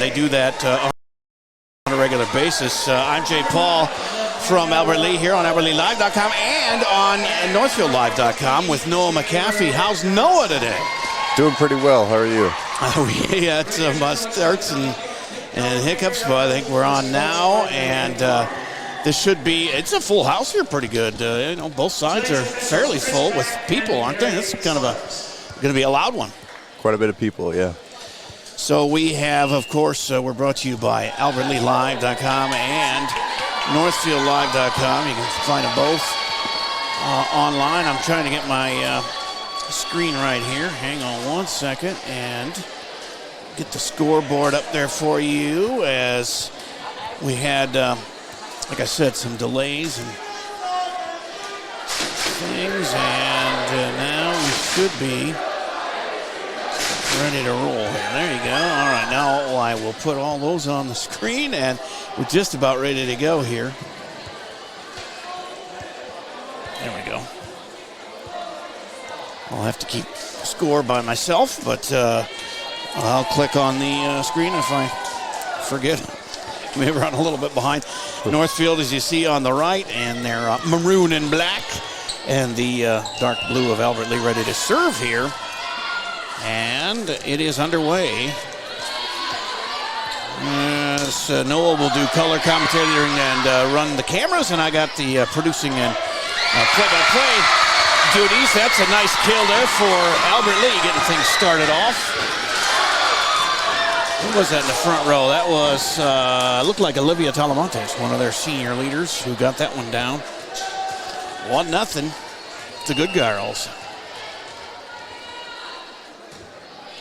They do that on a regular basis. I'm Jay Paul from Albert Lea here on AlbertLeaLive.com and on NorthFieldLive.com with Noah McAfee. How's Noah today? Doing pretty well. How are you? We had some starts and hiccups, but I think we're on now, and this should be, it's a full house here pretty good. Both sides are fairly full with people, aren't they? This is kind of going to be a loud one. Quite a bit of people, yeah. So we have, of course, we're brought to you by AlbertLeaLive.com and NorthFieldLive.com. You can find them both online. I'm trying to get my screen right here. Hang on one second and get the scoreboard up there for you, as we had, like I said, some delays and things, and now we should be ready to roll here. There you go. All right, now I will put all those on the screen, and we're just about ready to go here. There we go. I'll have to keep score by myself, but I'll click on the screen if I forget. We run a little bit behind. Northfield, as you see on the right, and they're maroon and black, and the dark blue of Albert Lea ready to serve here. And it is underway. As Noah will do color commentating and run the cameras, and I got the producing and play-by-play duties. That's a nice kill there for Albert Lea, getting things started off. Who was that in the front row? That was, looked like Olivia Talamontes, one of their senior leaders, who got that one down. 1-0. It's a good guy also.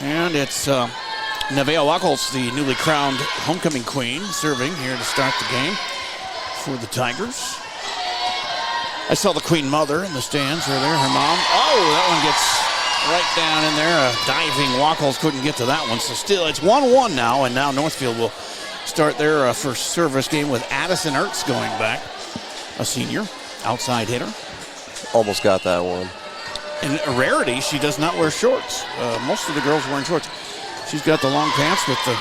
And it's Nevaeh Wachholz, the newly crowned homecoming queen, serving here to start the game for the Tigers. I saw the queen mother in the stands right there, her mom. Oh, that one gets right down in there. Diving Wachholz couldn't get to that one. So still, it's 1-1 now, and now Northfield will start their first service game with Addison Ertz going back, a senior, outside hitter. Almost got that one. And a rarity, she does not wear shorts. Most of the girls are wearing shorts. She's got the long pants with the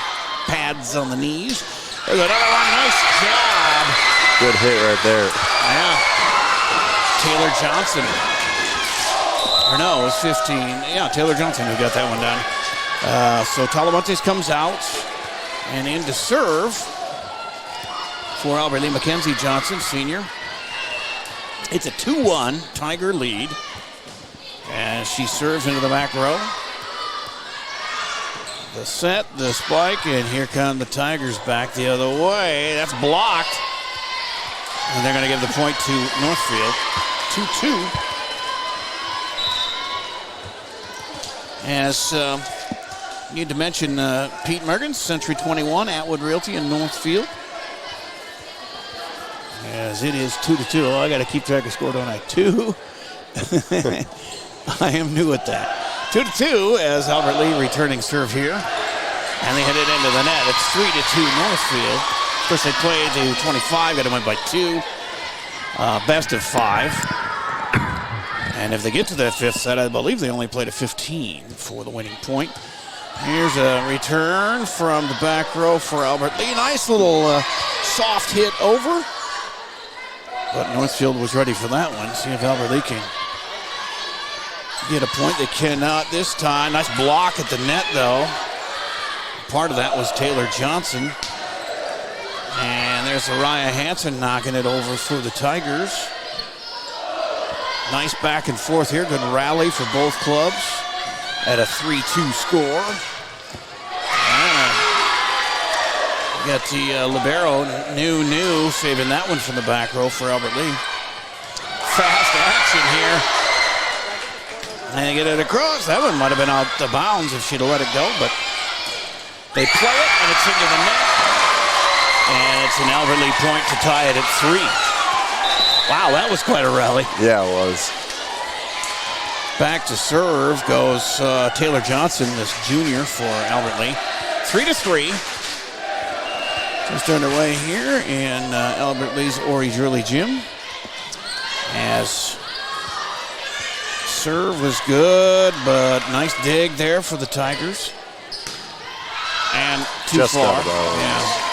pads on the knees. There's another one. Nice job. Good hit right there. Yeah. Taylor Johnson. Or no, it was 15. Yeah, Taylor Johnson who got that one done. So Talamontes comes out and in to serve for Albert Lea. Mackenzie Johnson, senior. It's a 2-1 Tiger lead. As she serves into the back row. The set, the spike, and here come the Tigers back the other way. That's blocked. And they're going to give the point to Northfield. 2-2. As need to mention Pete Mergens, Century 21, Atwood Realty in Northfield. As it is 2-2. Oh, I got to keep track of score, don't I? 2. I am new at that. 2-2 as Albert Lea returning serve here. And they hit it into the net. It's 3-2 Northfield. Of course, they played to 25, got to win by 2. Best of 5. And if they get to that fifth set, I believe they only played a 15 for the winning point. Here's a return from the back row for Albert Lea. Nice little soft hit over. But Northfield was ready for that one. See if Albert Lea can get a point. They cannot this time. Nice block at the net, though. Part of that was Taylor Johnson. And there's Araya Hansen knocking it over for the Tigers. Nice back and forth here. Good rally for both clubs at a 3-2 score. And got the libero, new, saving that one from the back row for Albert Lea. Fast action here. And they get it across. That one might have been out of bounds if she'd have let it go, but they play it, and it's into the net. And it's an Albert Lea point to tie it at 3. Wow, that was quite a rally. Yeah, it was. Back to serve goes Taylor Johnson, this junior for Albert Lea. 3-3. Just underway here in Albert Lea's Ori Drilley Gym. As serve was good, but nice dig there for the Tigers. And too Just far. out of bounds. Yeah.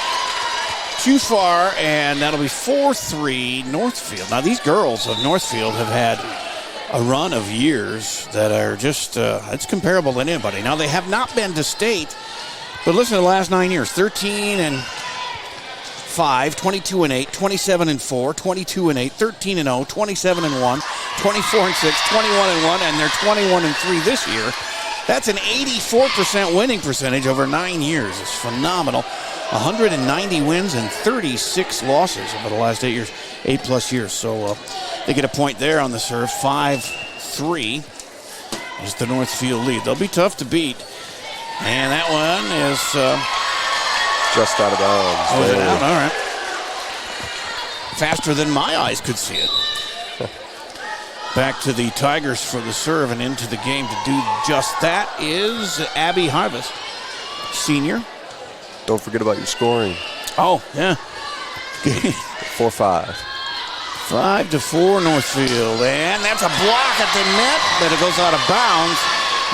Too far, and that'll be 4-3 Northfield. Now, these girls of Northfield have had a run of years that are just, it's comparable to anybody. Now, they have not been to state, but listen to the last 9 years. 13-5, 22-8, 27-4, 22-8, 13-0, 27-1, 24-6, 21-1, and they're 21-3 this year. That's an 84% winning percentage over 9 years. It's phenomenal. 190 wins and 36 losses over the last 8 years, 8+ years. So they get a point there on the serve. 5-3 is the Northfield lead. They'll be tough to beat. And that one is just out of bounds. Oh, is it out? All right. Faster than my eyes could see it. Back to the Tigers for the serve, and into the game to do just that is Abby Harvest, senior. Don't forget about your scoring. Oh, yeah. 4-5. 5-4 Northfield, and that's a block at the net, but it goes out of bounds.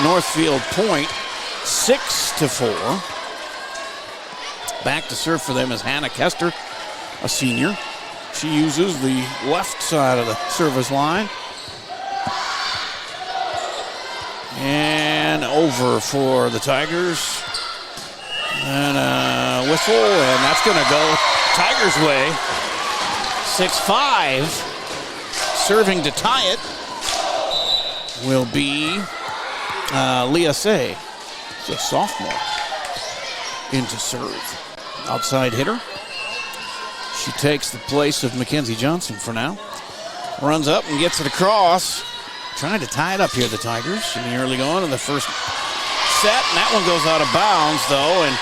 Northfield point, 6-4. Back to serve for them is Hannah Kester, a senior. She uses the left side of the service line. And over for the Tigers. And a whistle, and that's going to go Tigers' way. 6-5. Serving to tie it will be LEA. She's a sophomore. Into serve. Outside hitter. She takes the place of Mackenzie Johnson for now. Runs up and gets it across. Trying to tie it up here, the Tigers, in the early going in the first set. And that one goes out of bounds, though. And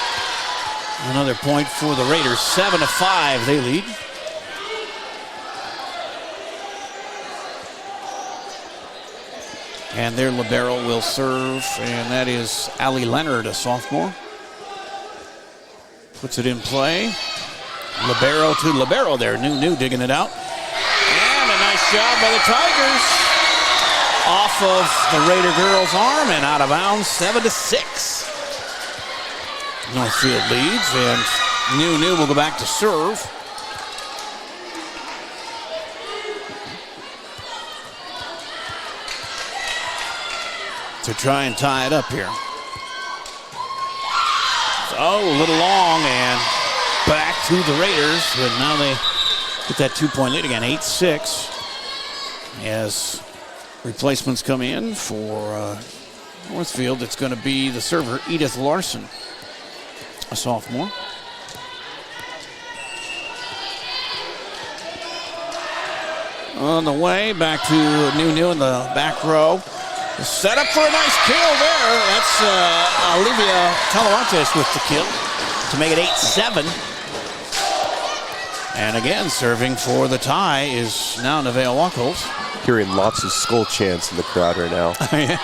another point for the Raiders. 7-5, they lead. And their libero will serve, and that is Allie Leonard, a sophomore. Puts it in play. Libero to libero there. New digging it out. And a nice job by the Tigers. Off of the Raider girls' arm and out of bounds, 7-6. Northfield leads, and New will go back to serve. To try and tie it up here. So a little long, and back to the Raiders, but now they get that 2-point lead again, 8-6. As replacements come in for Northfield, it's going to be the server, Edith Larson, a sophomore. On the way, back to New in the back row. Set up for a nice kill there. That's Olivia Talawantes with the kill to make it 8-7. And again, serving for the tie is now Nevaeh Wachholz. Hearing lots of skull chants in the crowd right now. Yeah.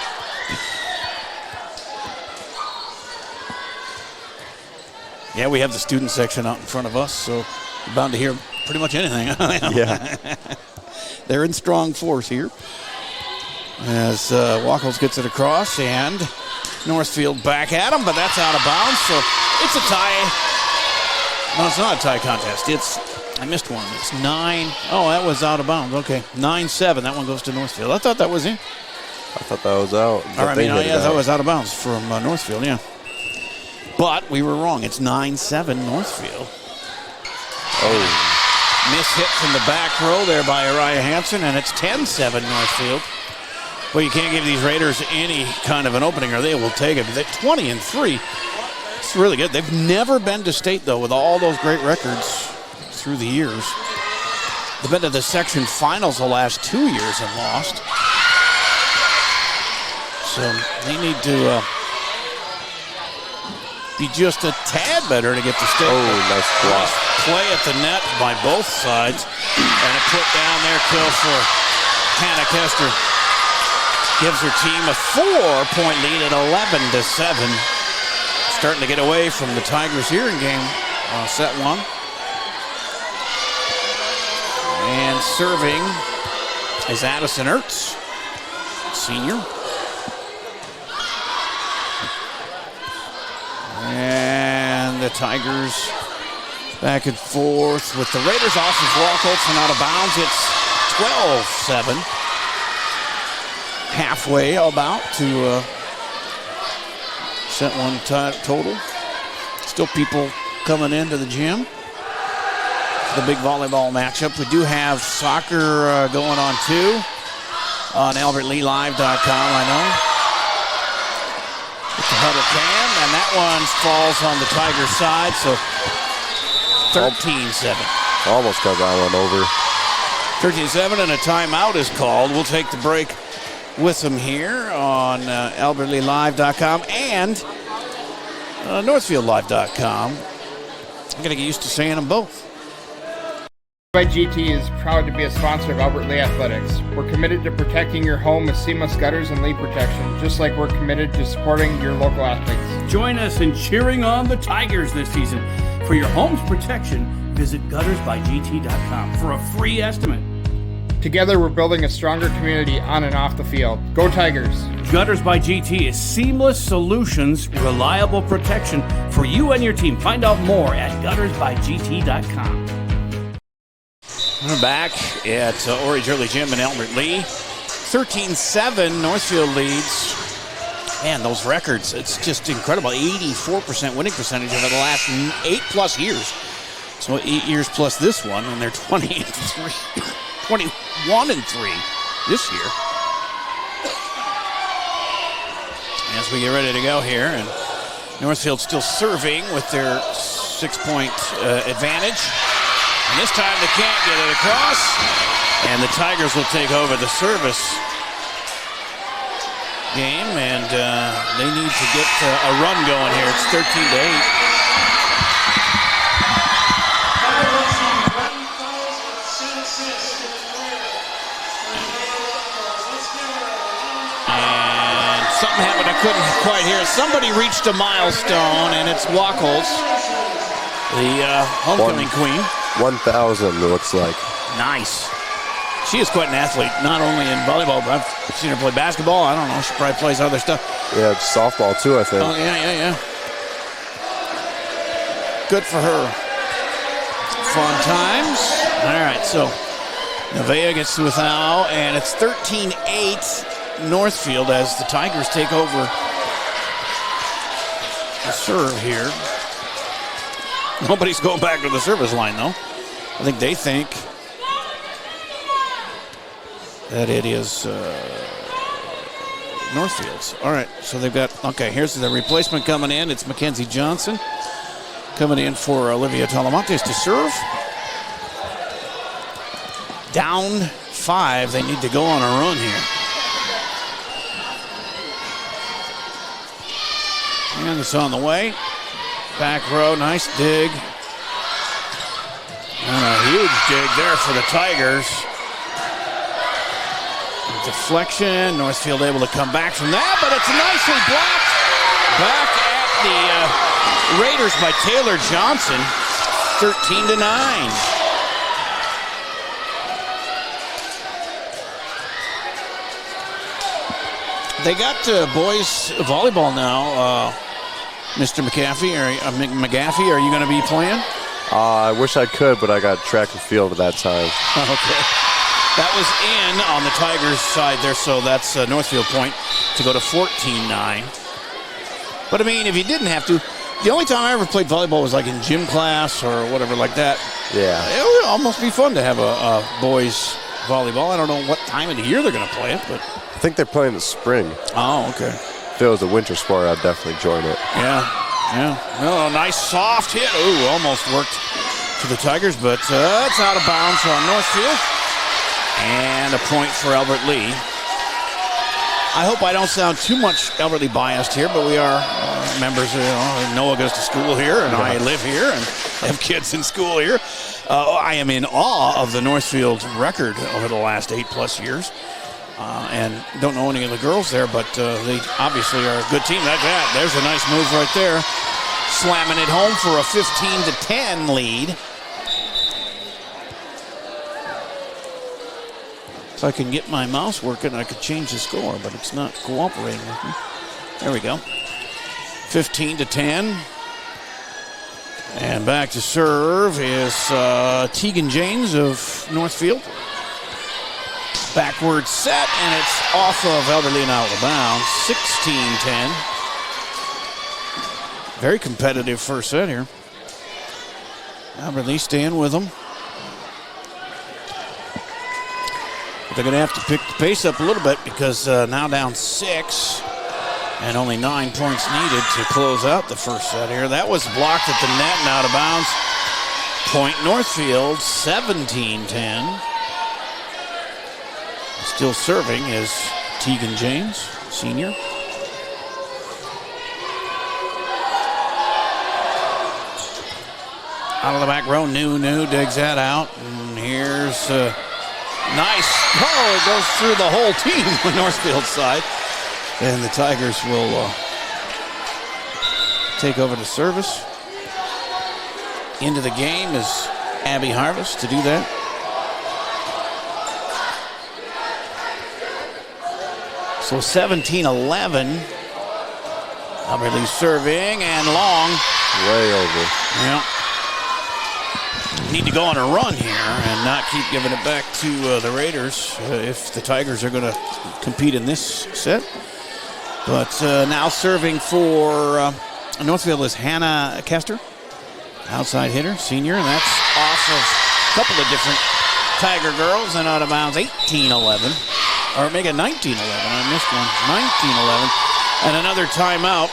Yeah, we have the student section out in front of us, so you're bound to hear pretty much anything. Yeah. They're in strong force here. As Wachholz gets it across, and Northfield back at him, but that's out of bounds, so it's a tie. No, it's not a tie contest. I missed one. It's 9. Oh, that was out of bounds. Okay, 9-7. That one goes to Northfield. I thought that was in. I thought that was out. That was out of bounds from Northfield, yeah. But we were wrong. It's 9-7 Northfield. Oh. Miss hit from the back row there by Uriah Hansen, and it's 10-7 Northfield. Well, you can't give these Raiders any kind of an opening, or they will take it. They're 20-3. It's really good. They've never been to state, though, with all those great records through the years. They've been to the section finals the last 2 years and lost. So they need to be just a tad better to get to state. Oh, nice block. Play at the net by both sides. And a put down there, kill for Hannah Kester. Gives her team a 4-point lead at 11-7. Starting to get away from the Tigers here in game set 1. And serving is Addison Ertz, senior. And and the Tigers back and forth with the Raiders off of Wacholtz and out of bounds. It's 12-7. Halfway about to set one total. Still people coming into the gym. The big volleyball matchup. We do have soccer going on too on AlbertLeeLive.com, I know. With the huddle cam, and that one falls on the Tigers side, so 13-7. Almost got that one over. 13-7, and a timeout is called. We'll take the break with them here on AlbertLeeLive.com and NorthFieldLive.com. I'm going to get used to saying them both. By GT is proud to be a sponsor of Albert Lea Athletics. We're committed to protecting your home with seamless gutters and leak protection, just like we're committed to supporting your local athletes. Join us in cheering on the Tigers this season. For your home's protection, visit guttersbygt.com for a free estimate. Together, we're building a stronger community on and off the field. Go Tigers! Gutters by GT is seamless solutions, reliable protection for you and your team. Find out more at guttersbygt.com. We're back at Orange Early Gym in Albert Lea. 13-7, Northfield leads. Man, those records, it's just incredible. 84% winning percentage over the last 8+ years. So 8 years plus this one, and they're 21-3 this year. As we get ready to go here, and Northfield still serving with their 6-point advantage. And this time they can't get it across, and the Tigers will take over the service game, and they need to get a run going here. It's 13-8. Something happened, I couldn't quite hear. Somebody reached a milestone, and it's Wacholtz, the homecoming queen. 1,000, it looks like. Nice. She is quite an athlete, not only in volleyball, but I've seen her play basketball. I don't know, she probably plays other stuff. Yeah, softball too, I think. Oh, yeah. Good for her. Fun times. All right, so Nevaeh gets to a foul, and it's 13-8 Northfield as the Tigers take over the serve here. Nobody's going back to the service line, though. I think they think that it is Northfield's. All right, so they've got, okay, here's the replacement coming in. It's Mackenzie Johnson coming in for Olivia Talamontes to serve. Down 5. They need to go on a run here. And it's on the way. Back row, nice dig. And a huge dig there for the Tigers. Deflection, Northfield able to come back from that, but it's nicely blocked. Back at the Raiders by Taylor Johnson, 13-9. They got boys volleyball now. Mr. McGaffey, are you going to be playing? I wish I could, but I got track and field at that time. Okay. That was in on the Tigers side there, so that's Northfield point to go to 14-9. But, I mean, if you didn't have to, the only time I ever played volleyball was like in gym class or whatever like that. Yeah. It would almost be fun to have a boys volleyball. I don't know what time of the year they're going to play it, but I think they're playing in the spring. Oh, okay. If it was a winter sport, I'd definitely join it. Yeah. Oh, nice soft hit. Ooh, almost worked to the Tigers, but it's out of bounds on Northfield. And a point for Albert Lea. I hope I don't sound too much Albert Lea biased here, but we are members. Noah goes to school here, and I live here, and have kids in school here. I am in awe of the Northfield record over the last 8+ years. And don't know any of the girls there, but they obviously are a good team. There's a nice move right there. Slamming it home for a 15-10 lead. If I can get my mouse working, I could change the score, but it's not cooperating with me. There we go. 15-10. And back to serve is Tegan James of Northfield. Backward set, and it's off of Albert Lea and out of bounds. 16-10. Very competitive first set here. Albert Lea staying with them. They're going to have to pick the pace up a little bit because now down 6 and only 9 points needed to close out the first set here. That was blocked at the net and out of bounds. Point Northfield, 17-10. Still serving is Tegan James, senior. Out of the back row, New digs that out. And here's nice. Oh, it goes through the whole team on Northfield's side. And the Tigers will take over the service. Into the game is Abby Harvest to do that. So 17-11. Albert Lea serving and long. Way over. Yeah. Need to go on a run here and not keep giving it back to the Raiders if the Tigers are going to compete in this set. But now serving for Northfield is Hannah Kester, outside hitter, senior, and that's off of a couple of different Tiger girls and out of bounds. 18-11, or make it 19-11. I missed one. 19-11, and another timeout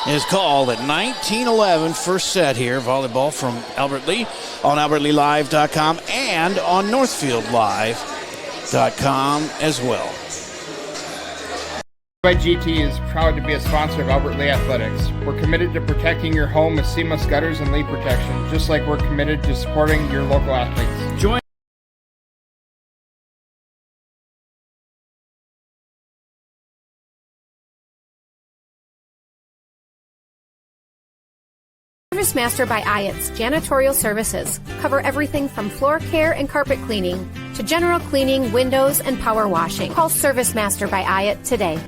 is called at 19-11. First set here, volleyball from Albert Lea on AlbertLeaLive.com and on NorthfieldLive.com as well. By GT is proud to be a sponsor of Albert Lea Athletics. We're committed to protecting your home with seamless gutters and leak protection, just like we're committed to supporting your local athletes. Join Service Master by Ayat's janitorial services cover everything from floor care and carpet cleaning to general cleaning, windows, and power washing. Call Service Master by Ayat today.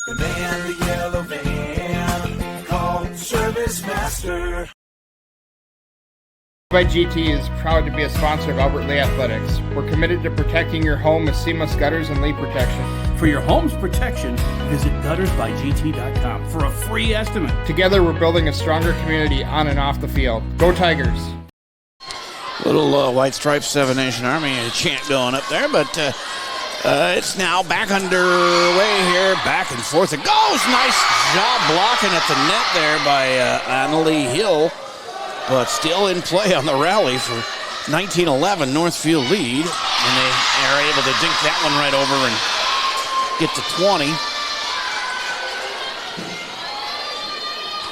The man, the yellow van, call Service Master. By GT is proud to be a sponsor of Albert Lea Athletics. We're committed to protecting your home with seamless gutters and leak protection. for your home's protection. Visit guttersbygt.com for a free estimate. Together, we're building a stronger community on and off the field. Go Tigers! Little White Stripes 7 Nation Army chant going up there, but it's now back underway here, back and forth. It goes! Nice job blocking at the net there by Annalie Hill, but still in play on the rally for 19-11 Northfield lead, and they are able to dink that one right over and get to 20.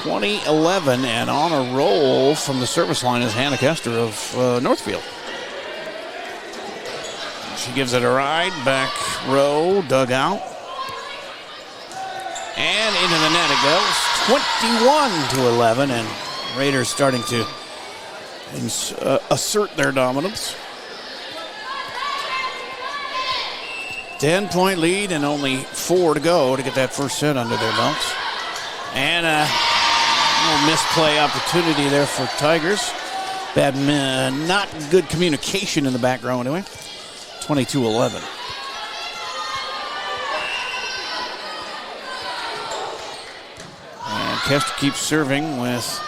20-11, and on a roll from the service line is Hannah Kester of Northfield. She gives it a ride, back row, dug out. And into the net it goes. 21-11, and Raiders starting to assert their dominance. 10-point lead and only 4 to go to get that first set under their belts. And a little misplay opportunity there for Tigers. Bad, not good communication in the back row anyway. 22-11. And Kester keeps serving with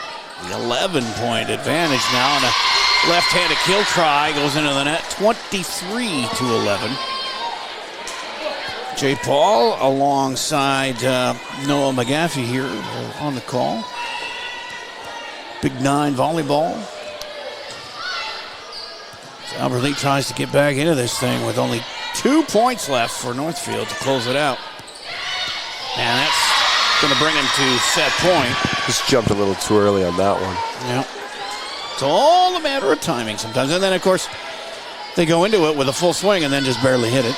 the 11-point advantage now, and a left-handed kill try goes into the net. 23-11. Jay Paul alongside Noah McGaffey here on the call. Big 9 volleyball. So Albert Lea tries to get back into this thing with only 2 points left for Northfield to close it out. And that's going to bring him to set point. Just jumped a little too early on that one. Yeah. It's all a matter of timing sometimes. And then, of course, they go into it with a full swing and then just barely hit it.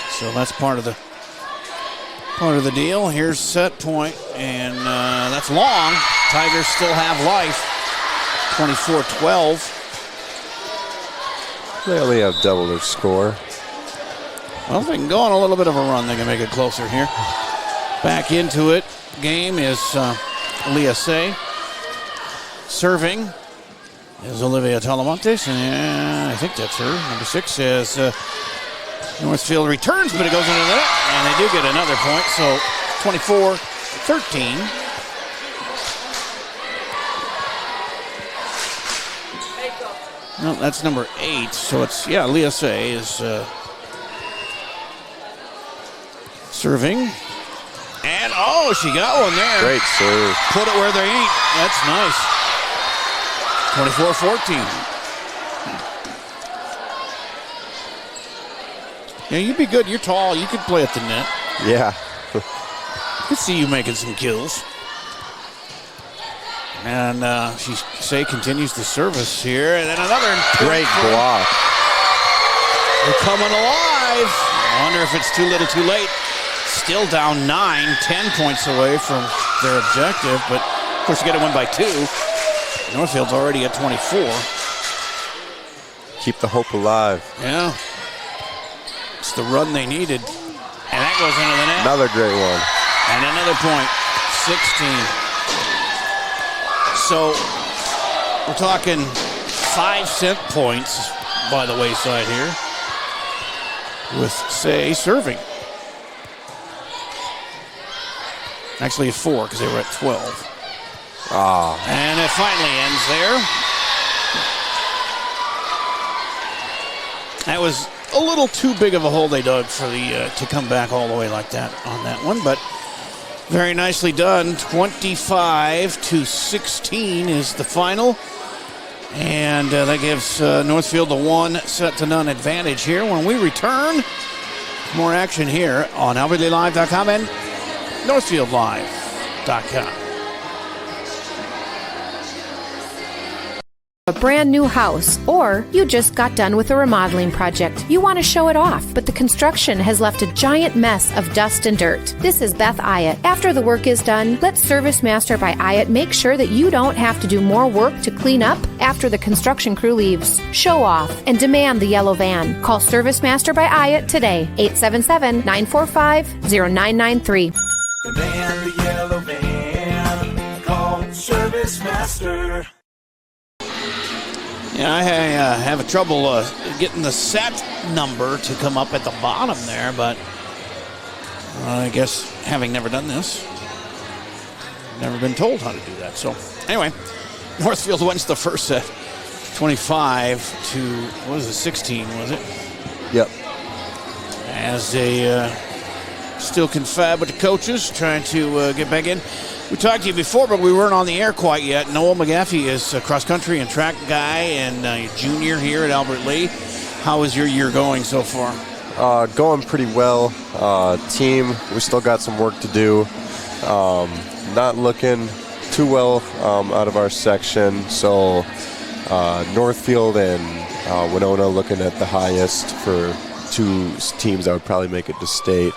So that's part of the deal. Here's set point, and that's long. Tigers still have life. 24-12. They only have double their score. Well, if they can go on a little bit of a run, they can make it closer here. Back into it. Game is Leah Say. serving is Olivia Talamontes, and I think that's her. Number 6 is Northfield returns, but it goes into the net, and they do get another point, so 24-13. No, that's number 8, so it's, LEA is serving. And, she got one there. Great serve. Put it where they ain't. That's nice. 24-14. Yeah, you'd be good. You're tall. You could play at the net. Yeah. I could see you making some kills. And she continues the service here. And then another great block. They're coming alive. I wonder if it's too little too late. Still down 9, 10 points away from their objective. But, of course, you got to win by 2. Northfield's already at 24. Keep the hope alive. Yeah. It's the run they needed. And that goes into the net. Another great one. And another point. 16. So we're talking 5-cent points by the wayside here with Say serving. Actually, 4 because they were at 12. And it finally ends there. That was a little too big of a hole they dug for the to come back all the way like that on that one, but very nicely done. 25-16 is the final, and that gives Northfield a 1-0 advantage here. When we return, more action here on AlbertLeeLive.com and NorthfieldLive.com. A brand new house, or you just got done with a remodeling project. You want to show it off, but the construction has left a giant mess of dust and dirt. This is Beth Ayatt. After the work is done, let Service Master by Ayatt make sure that you don't have to do more work to clean up after the construction crew leaves. Show off and demand the yellow van. Call Service Master by Ayatt today, 877-945-0993. Demand the yellow van. Call Service Master. Yeah, I have trouble getting the set number to come up at the bottom there, but I guess having never done this, never been told how to do that. So anyway, Northfield wins the first set, 25-16, was it? Yep. As they still confab with the coaches, trying to get back in. We talked to you before, but we weren't on the air quite yet. Noel McGaffey is a cross-country and track guy and junior here at Albert Lea. How is your year going so far? Going pretty well. Team, we still got some work to do. Not looking too well out of our section. So Northfield and Winona looking at the highest for 2 teams that would probably make it to state.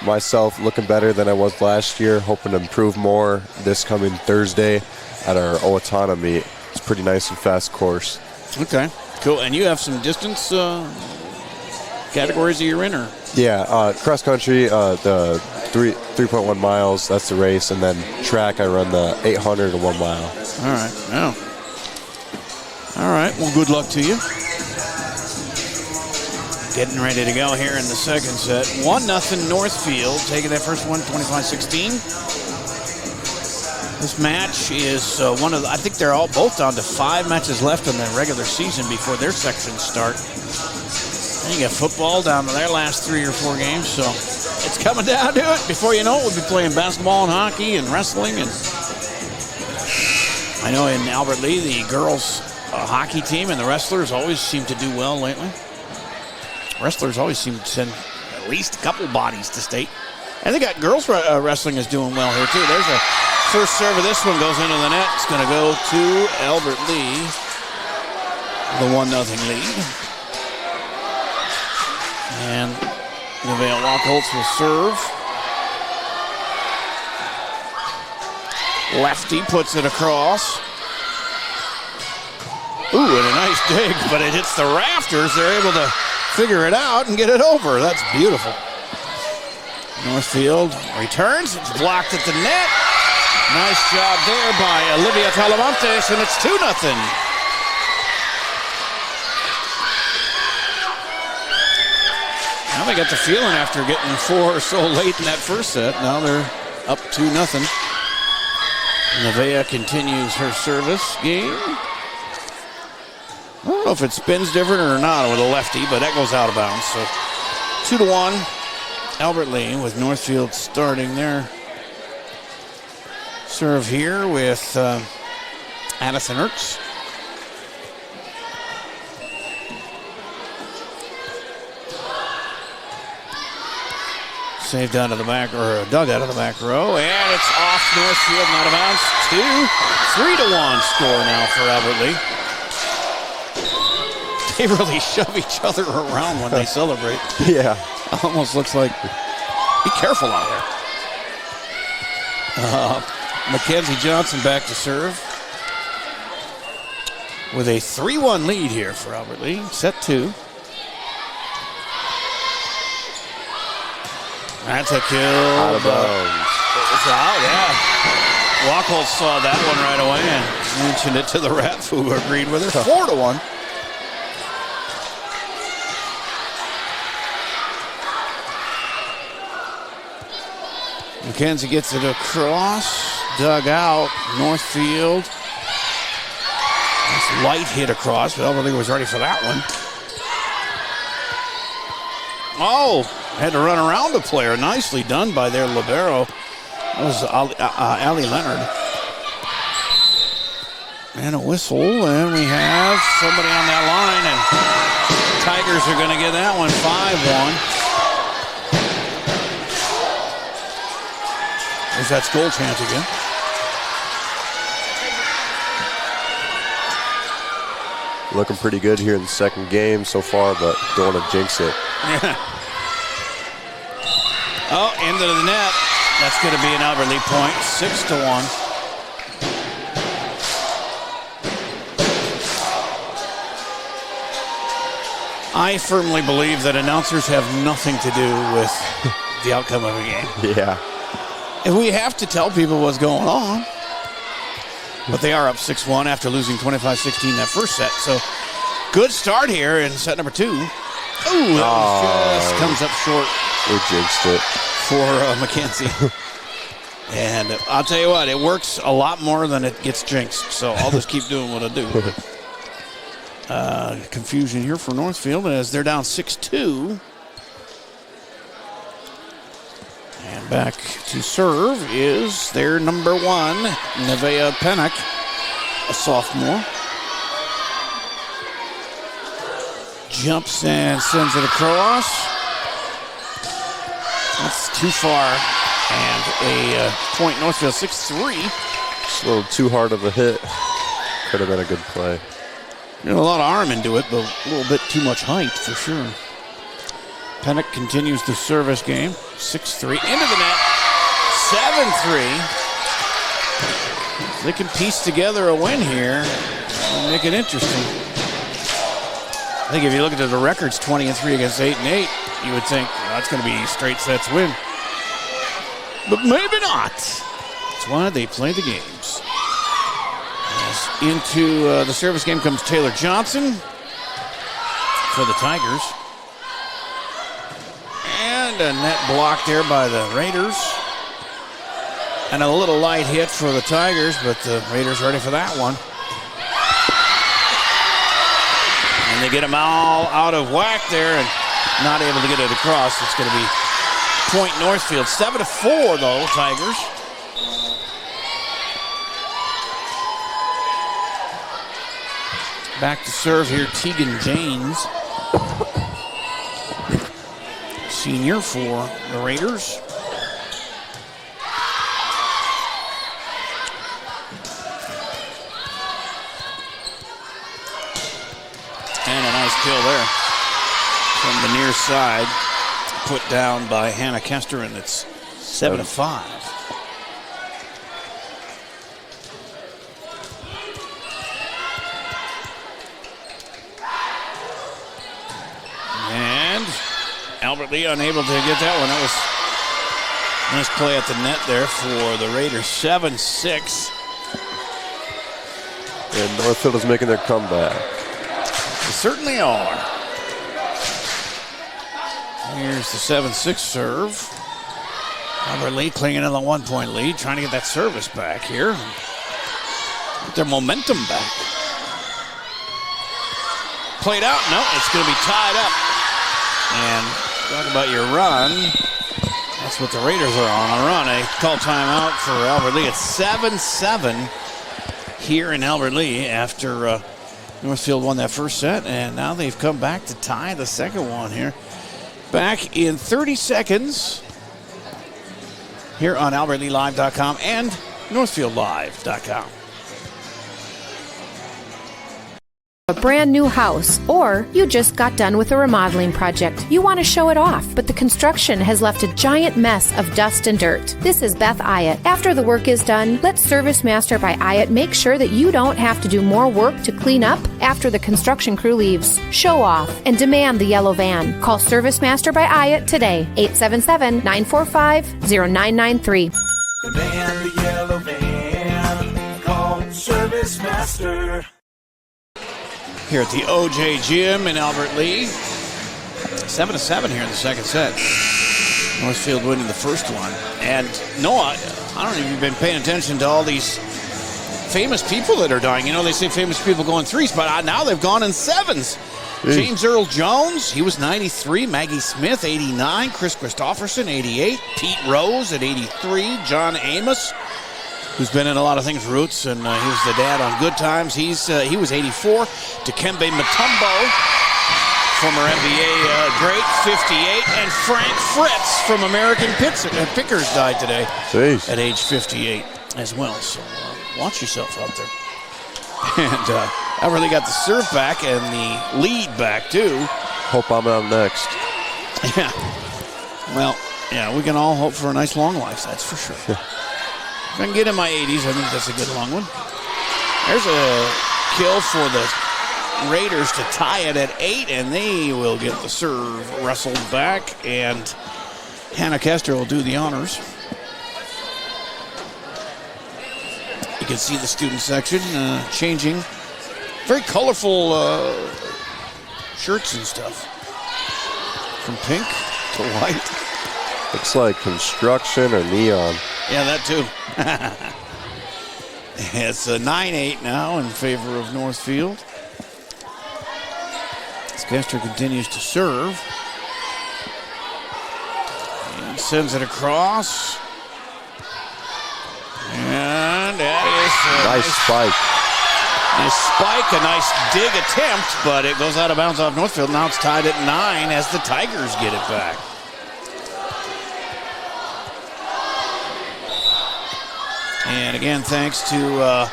Myself looking better than I was last year, hoping to improve more this coming Thursday at our Owatonna meet. It's a pretty nice and fast course. Okay, cool. And you have some distance categories that you're in, or? Yeah, cross country, the 3.1 miles, that's the race, and then track, I run the 800 to 1 mile. All right, wow. All right, well, good luck to you. Getting ready to go here in the second set. 1-0 Northfield, taking that first one, 25-16. This match is one of the, I think they're all both down to 5 matches left in the regular season before their sections start. And you got football down to their last 3 or 4 games, so it's coming down to it. Before you know it, we'll be playing basketball and hockey and wrestling. And I know in Albert Lea, the girls hockey team and the wrestlers always seem to do well lately. Wrestlers always seem to send at least a couple bodies to state. And they got girls wrestling is doing well here, too. There's a first serve of this one goes into the net. It's going to go to Albert Lea, the 1-0 lead. And Nevaeh Wacholtz will serve. Lefty puts it across. Ooh, and a nice dig, but it hits the rafters. They're able to figure it out and get it over. That's beautiful. Northfield returns. It's blocked at the net. Nice job there by Olivia Talamontes, and it's 2-0. Now they got the feeling after getting 4 so late in that first set. Now they're up 2-0. Nevaeh continues her service game. I don't know if it spins different or not with a lefty, but that goes out of bounds. So 2-1. Albert Lee with Northfield starting their serve here with Addison Ertz. Saved out of the back, or dug out of the back row, and it's off Northfield and out of bounds. 3-1 score now for Albert Lee. They really shove each other around when they celebrate. Yeah. Almost looks like, be careful out there. Mackenzie Johnson back to serve with a 3-1 lead here for Albert Lee. Set 2. That's a kill. Out of bounds. It's out, yeah. Wacholz saw that one right away and mentioned it to the ref, who agreed with her. 4-1. Mackenzie gets it across, dug out, Northfield. Nice light hit across, but Albert Lee was ready for that one. Oh, had to run around the player. Nicely done by their libero. That was Allie Leonard. And a whistle, and we have somebody on that line, and Tigers are going to get that one 5-1. There's that goal chant again. Looking pretty good here in the second game so far, but don't want to jinx it. Yeah. Oh, into the net. That's going to be an Albert Lee point. 6-1. I firmly believe that announcers have nothing to do with the outcome of a game. Yeah. And we have to tell people what's going on. But they are up 6-1 after losing 25-16 that first set. So good start here in set number 2. Ooh, that just comes up short. We jinxed it. For Mackenzie. And I'll tell you what, it works a lot more than it gets jinxed. So I'll just keep doing what I do. Confusion here for Northfield as they're down 6-2. And back to serve is their number 1, Nevaeh Pennock, a sophomore. Jumps and sends it across. That's too far. And a point Northfield 6-3. Just a little too hard of a hit. Could have been a good play. A lot of arm into it, but a little bit too much height for sure. Pennock continues the service game. 6-3 into the net. 7-3. They can piece together a win here and make it interesting. I think if you look at the records, 20-3 against 8-8, you would think that's going to be straight sets win. But maybe not. That's why they play the games. As into the service game comes Taylor Johnson for the Tigers. And a net block there by the Raiders. And a little light hit for the Tigers, but the Raiders ready for that one. And they get them all out of whack there and not able to get it across. It's going to be point Northfield. 7-4 though, Tigers. Back to serve here, Tegan James. Senior for the Raiders. And a nice kill there from the near side. Put down by Hannah Kester, and it's 7-5. And Albert Lee unable to get that one. That was Nice play at the net there for the Raiders. 7-6. And Northfield is making their comeback. They certainly are. Here's the 7-6 serve. Albert Lee clinging in the 1-point lead, trying to get that service back here. Get their momentum back. Played out. No, it's going to be tied up. And talk about your run. That's what the Raiders are on a run. A call timeout for Albert Lee. It's 7-7 here in Albert Lee after Northfield won that first set. And now they've come back to tie the second one here. Back in 30 seconds here on AlbertLeeLive.com and NorthfieldLive.com. A brand new house, or you just got done with a remodeling project. You want to show it off, but the construction has left a giant mess of dust and dirt. This is Beth Ayatt. After the work is done, let Service Master by Ayatt make sure that you don't have to do more work to clean up after the construction crew leaves. Show off and demand the yellow van. Call Service Master by Ayatt today, 877-945-0993. Demand the yellow van. Call Service Master. Here at the OJ Gym in Albert Lee. 7-7 here in the second set. Northfield winning the first one. And Noah, I don't know if you've been paying attention to all these famous people that are dying. You know, they say famous people go in threes, but now they've gone in sevens. James Earl Jones, he was 93. Maggie Smith, 89. Chris Christopherson, 88. Pete Rose at 83. John Amos, who's been in a lot of things, Roots, and he was the dad on Good Times. He was 84. Dikembe Mutombo, former NBA great, 58. And Frank Fritz from American Pickers died today at age 58 as well. So watch yourself out there. And I really got the serve back and the lead back, too. Hope I'm out next. Yeah. Well, yeah, we can all hope for a nice long life, that's for sure. If I can get in my 80s, I think that's a good long one. There's a kill for the Raiders to tie it at 8, and they will get the serve wrestled back, and Hannah Kester will do the honors. You can see the student section changing. Very colorful shirts and stuff. From pink to white. Looks like construction or neon. Yeah, that too. It's a 9-8 now in favor of Northfield. Kester continues to serve. And sends it across. And that is a nice spike. Nice spike, a nice dig attempt, but it goes out of bounds off Northfield. Now it's tied at 9 as the Tigers get it back. And again, thanks to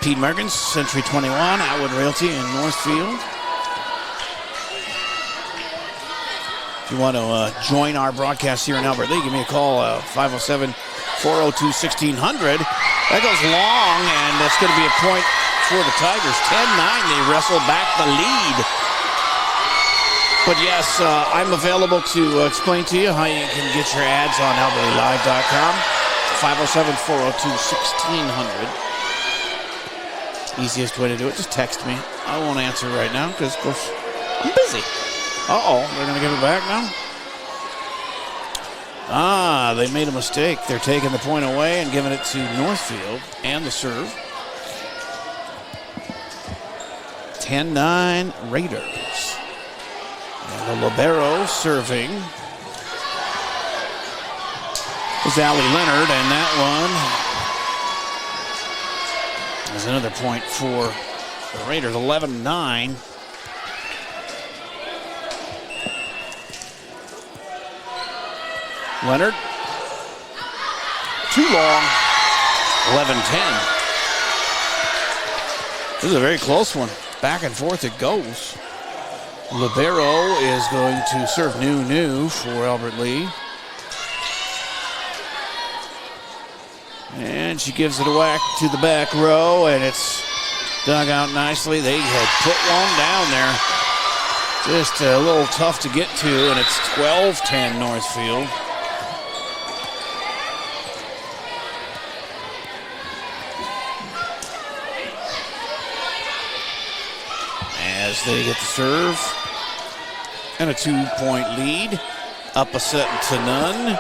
Pete Mergens, Century 21, Atwood Realty in Northfield. If you want to join our broadcast here in Albert Lee, give me a call, 507-402-1600. That goes long, and that's going to be a point for the Tigers. 10-9, they wrestle back the lead. But yes, I'm available to explain to you how you can get your ads on AlbertLeeLive.com. 507-402-1600. Easiest way to do it, just text me. I won't answer right now because, of course, I'm busy. Uh-oh, they're going to give it back now? Ah, they made a mistake. They're taking the point away and giving it to Northfield and the serve. 10-9 Raiders. And the libero serving is Allie Leonard, and that one is another point for the Raiders. 11-9. Leonard, too long, 11-10. This is a very close one. Back and forth it goes. Libero is going to serve new for Albert Lee. And she gives it a whack to the back row, and it's dug out nicely. They had put one down there. Just a little tough to get to, and it's 12-10 Northfield. as they get the serve. And a 2-point lead. Up a set to none.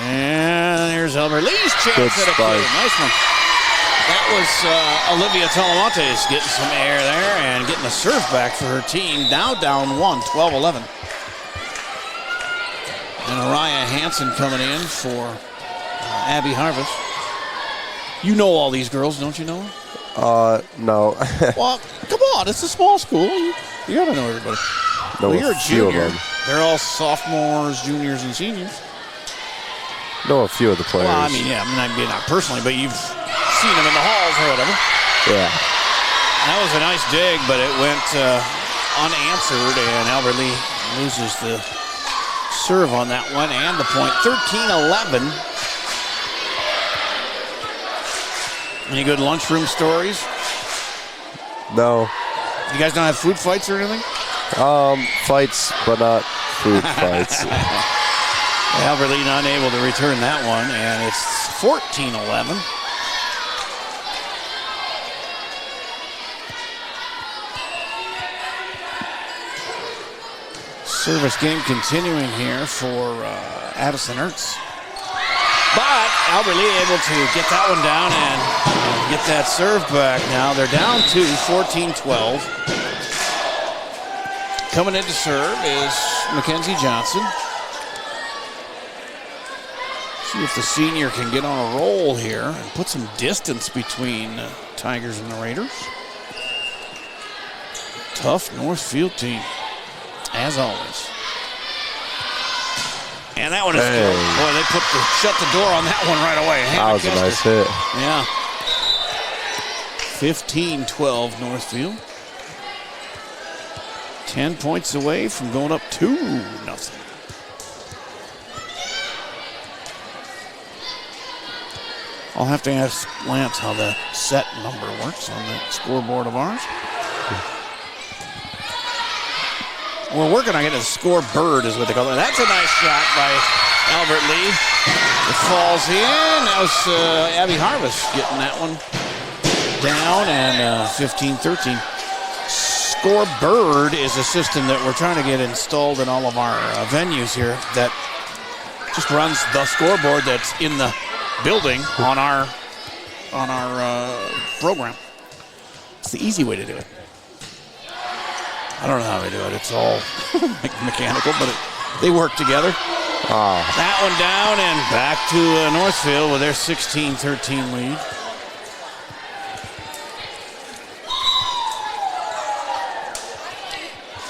And here's Albert Lee's chance Good at a spike. kill. Nice one. That was Olivia Talamontes getting some air there and getting a serve back for her team. Now down 1, 12-11. And Araya Hansen coming in for Abby Harvest. You know all these girls, don't you know? No. Well, come on, it's a small school. You gotta know everybody. Know Well, you're a a few of junior. them. They're all sophomores, juniors, and seniors. Know a few of the players. Well, I mean, yeah, maybe not personally, but you've seen them in the halls or whatever. Yeah. That was a nice dig, but it went unanswered, and Albert Lee loses the serve on that one and the point. 13-11. Any good lunchroom stories? No. You guys don't have food fights or anything? Fights, but not food fights. Albert Lee not able to return that one, and it's 14-11. Service game continuing here for Addison Ertz. But Albert Lee able to get that one down and get that serve back now. They're down to 14-12. Coming in to serve is Mackenzie Johnson. See if the senior can get on a roll here and put some distance between the Tigers and the Raiders. Tough Northfield team, as always. And that one is good. Boy, they shut the door on that one right away. That was a nice hit. Yeah. 15-12 Northfield. 10 points away from going up 2-0. I'll have to ask Lance how the set number works on the scoreboard of ours. We're working on getting a scoreboard, is what they call it. That's a nice shot by Albert Lee. It falls in. That was Abby Harvest getting that one down, and 15-13. Scoreboard is a system that we're trying to get installed in all of our venues here that just runs the scoreboard that's in the building on our program. It's the easy way to do it. I don't know how they do it. It's all mechanical, but they work together. That one down and back to Northfield with their 16-13 lead.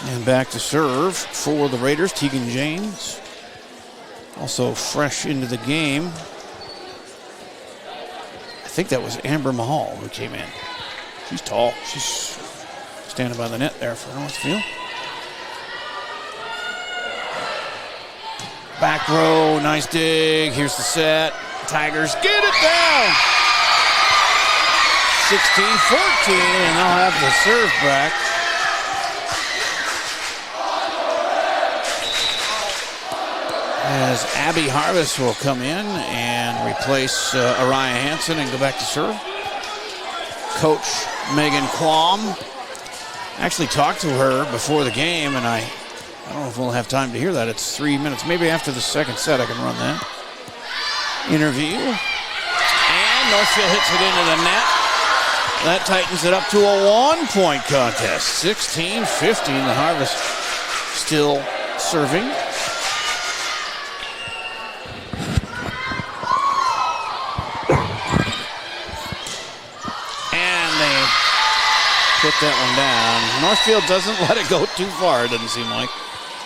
And back to serve for the Raiders, Tegan James. Also fresh into the game. I think that was Amber Mahal who came in. She's tall. She's standing by the net there for Northfield. Back row, nice dig. Here's the set. Tigers get it down. 16-14, and they'll have the serve back. As Abby Harvest will come in and replace Araya Hansen and go back to serve. Coach Megan Quam. Actually talked to her before the game, and I don't know if we'll have time to hear that. It's 3 minutes. Maybe after the second set I can run that interview. And Northfield hits it into the net. That tightens it up to a 1-point contest. 16-15. The Harvest still serving. Put that one down. Northfield doesn't let it go too far, it doesn't seem like.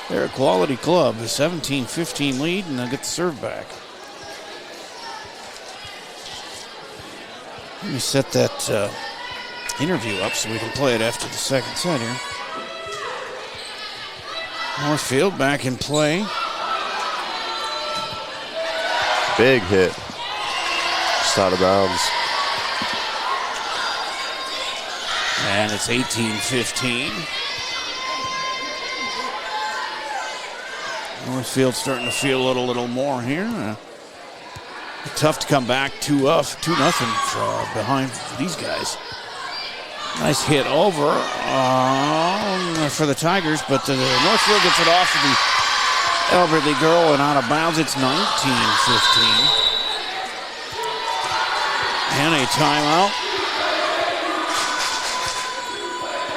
They're a quality club. A 17-15 lead, and they'll get the serve back. Let me set that interview up so we can play it after the second set here. Northfield back in play. Big hit. Just out of bounds. And it's 18-15. Northfield starting to feel it a little more here. Tough to come back 2-0 behind these guys. Nice hit over for the Tigers, but Northfield gets it off to the Albert Lee girl and out of bounds. It's 19-15. And a timeout.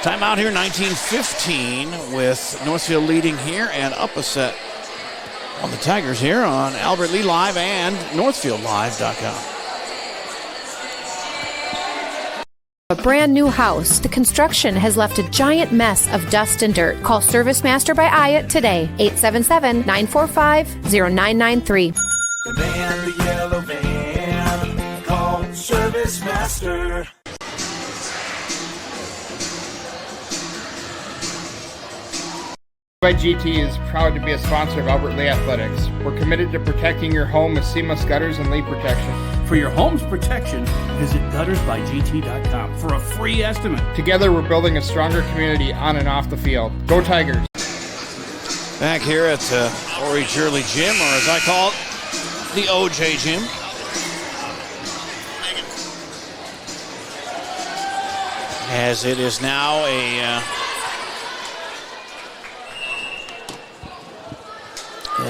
Timeout here, 19-15, with Northfield leading here and up a set on the Tigers here on Albert Lee Live and NorthfieldLive.com. A brand new house. The construction has left a giant mess of dust and dirt. Call Service Master by Ayat today. 877-945-0993. The man, the yellow van. Call Service Master. By GT is proud to be a sponsor of Albert Lee Athletics. We're committed to protecting your home with seamless gutters and leak protection. For your home's protection, visit guttersbygt.com for a free estimate. Together, we're building a stronger community on and off the field. Go Tigers! Back here at the Ori Shirley Gym, or as I call it, the OJ Gym. As it is now a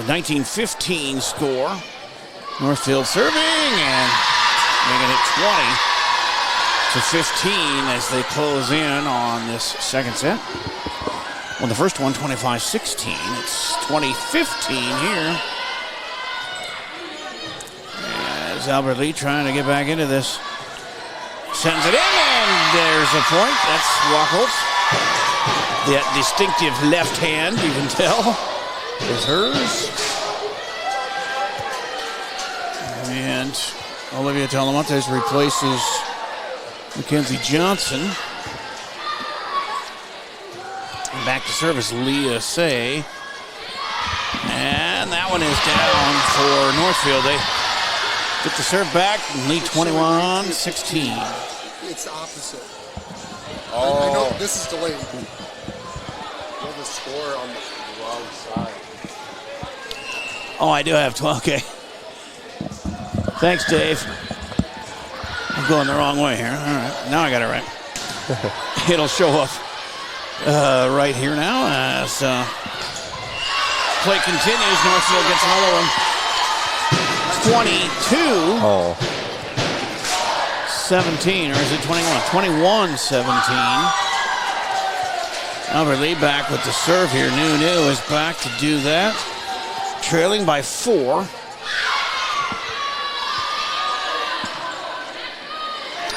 19-15 score. Northfield serving and making it 20-15 as they close in on this second set. Well, the first one, 25-16. It's 20-15 here. As Albert Lee trying to get back into this. Sends it in, and there's a point. That's Wacholtz. That distinctive left hand, you can tell, is hers. And Olivia Talamontes replaces Mackenzie Johnson. And back to service, Leah Say. And that one is down for Northfield. They get the serve back and lead 21-16. It's opposite. I know this is delayed. You have the score on the wrong side. Oh, I do have 12. Okay. Thanks, Dave. I'm going the wrong way here. All right. Now I got it right. It'll show up right here now as play continues. Northfield gets another one. 22-17, or is it 21? 21-17. Albert Lee back with the serve here. New is back to do that. Trailing by 4.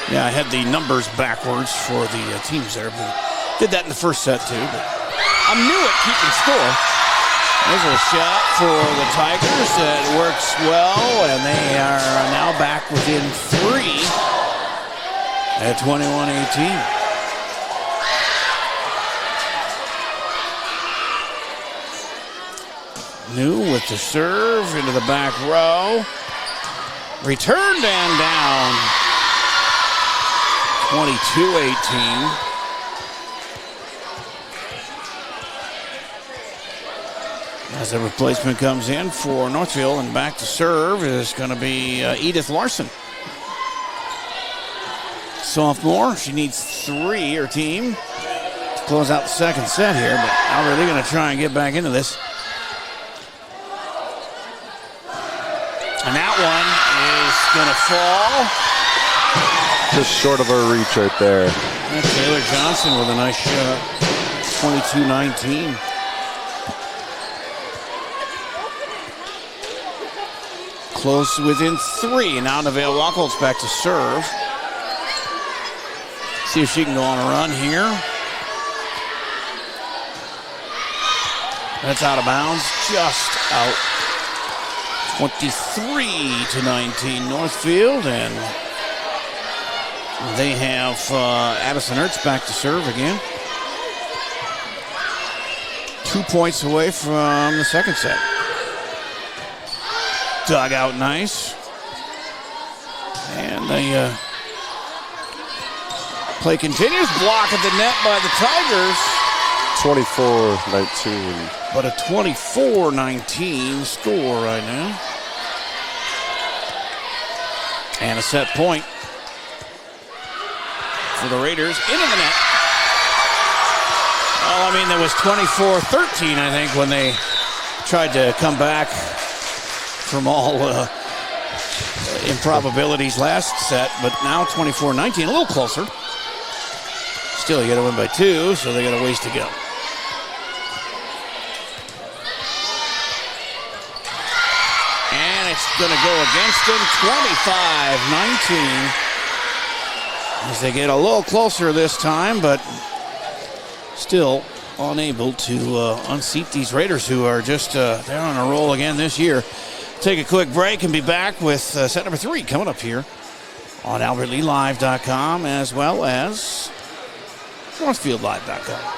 Yeah, I had the numbers backwards for the teams there, but did that in the first set too. But I'm new at keeping score. There's a shot for the Tigers that works well, and they are now back within 3 at 21-18. New with the serve into the back row. Returned and down. 22-18. As the replacement comes in for Northfield, and back to serve is going to be Edith Larson. Sophomore, she needs 3, her team, to close out the second set here, but now they're going to try and get back into this. And that one is going to fall. Just short of her reach right there. That's Taylor Johnson with a nice shot. 22-19. Close within 3. Now Neville Wacholtz back to serve. See if she can go on a run here. That's out of bounds. Just out. 23-19 Northfield, and they have Addison Ertz back to serve again. 2 points away from the second set. Dug out nice. And the play continues. Block at the net by the Tigers. 24-19. But a 24-19 score right now. And a set point for the Raiders. Into the net. Well, I mean, there was 24-13, I think, when they tried to come back from all improbabilities last set, but now 24-19, a little closer. Still, you got to win by 2, so they got a ways to go. And it's going to go against them, 25-19. As they get a little closer this time, but still unable to unseat these Raiders, who are just they're on a roll again this year. Take a quick break and be back with set number 3 coming up here on AlbertLeeLive.com as well as NorthFieldLive.com.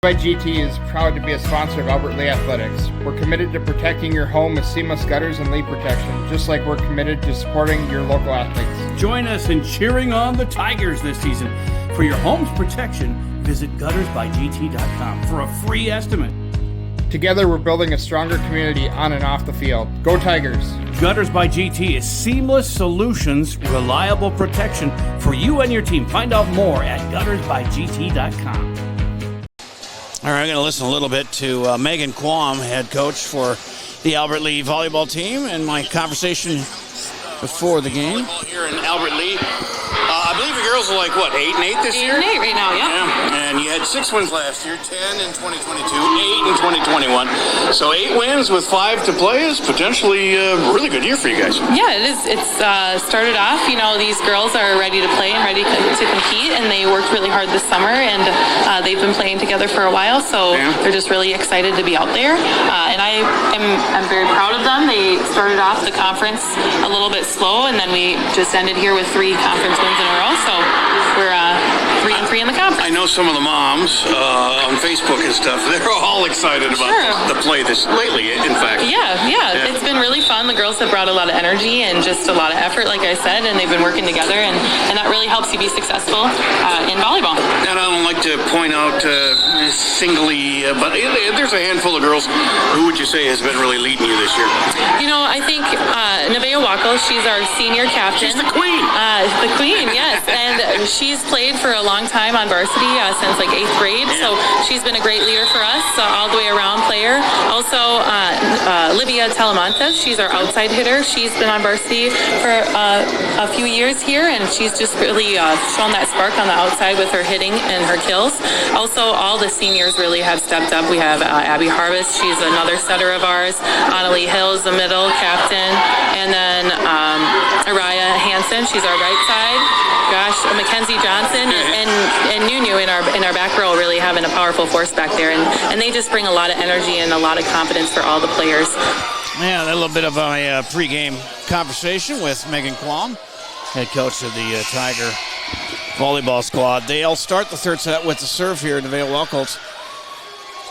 By GT is proud to be a sponsor of Albert Lea Athletics. We're committed to protecting your home with seamless gutters and leak protection, just like we're committed to supporting your local athletes. Join us in cheering on the Tigers this season. For your home's protection, visit guttersbygt.com for a free estimate. Together, we're building a stronger community on and off the field. Go Tigers! Gutters by GT is seamless solutions, reliable protection for you and your team. Find out more at guttersbygt.com. All right, I'm going to listen a little bit to Megan Quam, head coach for the Albert Lea volleyball team, and my conversation before the game. Here in Albert Lea, I believe the girls are like, what, 8-8 this year? 8-8 right now, yeah. And you had 6 wins last year, 10 in 2022, 8 in 2021. So 8 wins with 5 to play is potentially a really good year for you guys. Yeah, it is. It's started off, these girls are ready to play and ready to compete, and they worked really hard this summer, and they've been playing together for a while, so they're just really excited to be out there. And I'm very proud of them. They started off the conference a little bit slow, and then we just ended here with 3 conference wins in a row, so we're 3-3 in the conference. I know some of the moms on Facebook and stuff, they're all excited about the play this lately, in fact. Yeah, it's been really fun. The girls have brought a lot of energy and just a lot of effort, like I said, and they've been working together, and that really helps you be successful in volleyball. And I don't like to point out singly, but there's a handful of girls. Who would you say has been really leading you this year? I think Nevaeh Wackel, she's our senior captain. She's the queen. The queen, yes. And she's played for a long time on varsity since like 8th grade. So she's been a great leader for us, all the way around player. Also, Livia Talamantes, she's our outside hitter. She's been on varsity for a few years here, and she's just really shown that spark on the outside with her hitting and her kills. Also, all the seniors really have stepped up. We have Abby Harvest, she's another setter of ours. Annalie Hills, the middle captain. And then Araya Hansen, she's our right side. Gosh, Mackenzie Johnson and Nunu in our back row really having a powerful force back there. And they just bring a lot of energy and a lot of confidence for all the players. Yeah, a little bit of a pregame conversation with Megan Quam, head coach of the Tiger volleyball squad. They'll start the third set with the serve here. Nevaeh Wackel.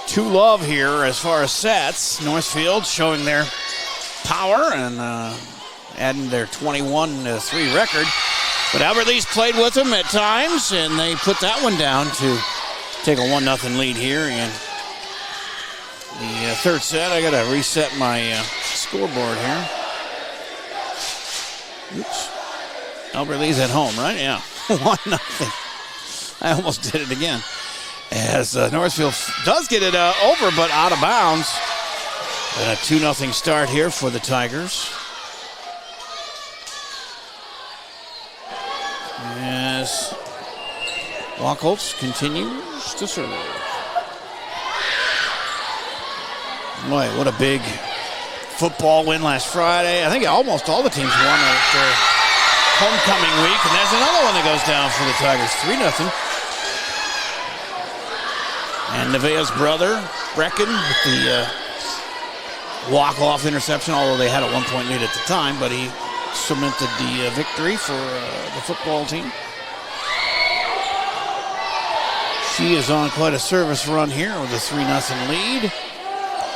2-love here as far as sets. Northfield showing their power and adding their 21-3 record. But Albert Lee's played with them at times, and they put that one down to take a 1-0 lead here in the third set. I got to reset my scoreboard here. Oops. Albert Lee's at home, right? Yeah. 1-0. I almost did it again. As Northfield does get it over, but out of bounds. And a 2-0 start here for the Tigers. As Wackel continues to serve. Boy, what a big football win last Friday. I think almost all the teams won their homecoming week. And there's another one that goes down for the Tigers. 3-0. And Nevaeh's brother, Brecken, with the walk-off interception, although they had a 1-point lead at the time, but he cemented the victory for the football team. She is on quite a service run here with a 3-0 lead.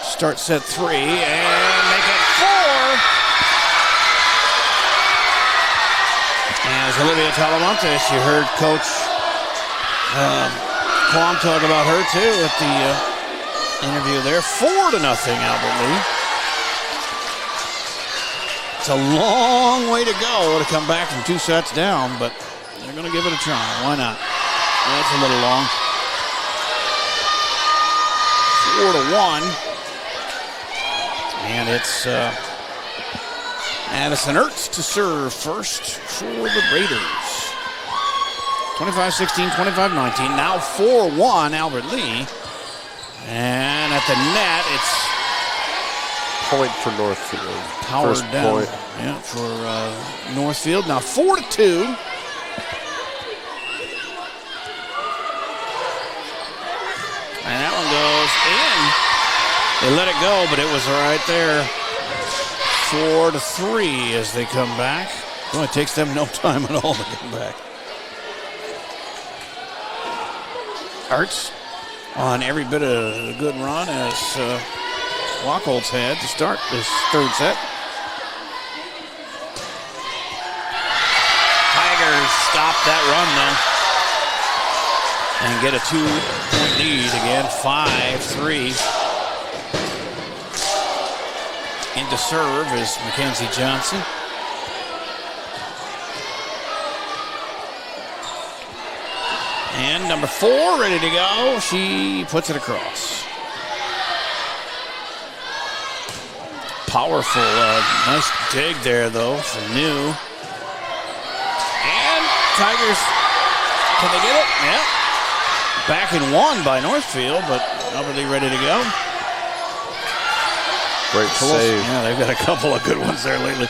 Start set 3 and make it 4. As Olivia Talamantes, you heard Coach Quam talk about her too at the interview there. 4-0 Albert Lea. It's a long way to go to come back from 2 sets down, but they're going to give it a try. Why not? That's a little long. 4-1. And it's Addison Ertz to serve first for the Raiders. 25-16, 25-19. Now 4-1, Albert Lee. And at the net, it's point for Northfield. powered First down. point. Yeah, for Northfield. Now 4-2. And that one goes in. They let it go, but it was right there. 4-3 as they come back. Well, it takes them no time at all to come back. Arts on every bit of a good run as Wacholtz had to start this third set. Tigers stop that run now and get a 2-point lead again, 5-3. Into serve is Mackenzie Johnson. And number 4 ready to go. She puts it across. Powerful, nice dig there though for New. And Tigers, can they get it? Yeah. Back in 1 by Northfield, but Albert Lee ready to go. Great save. Yeah, they've got a couple of good ones there lately.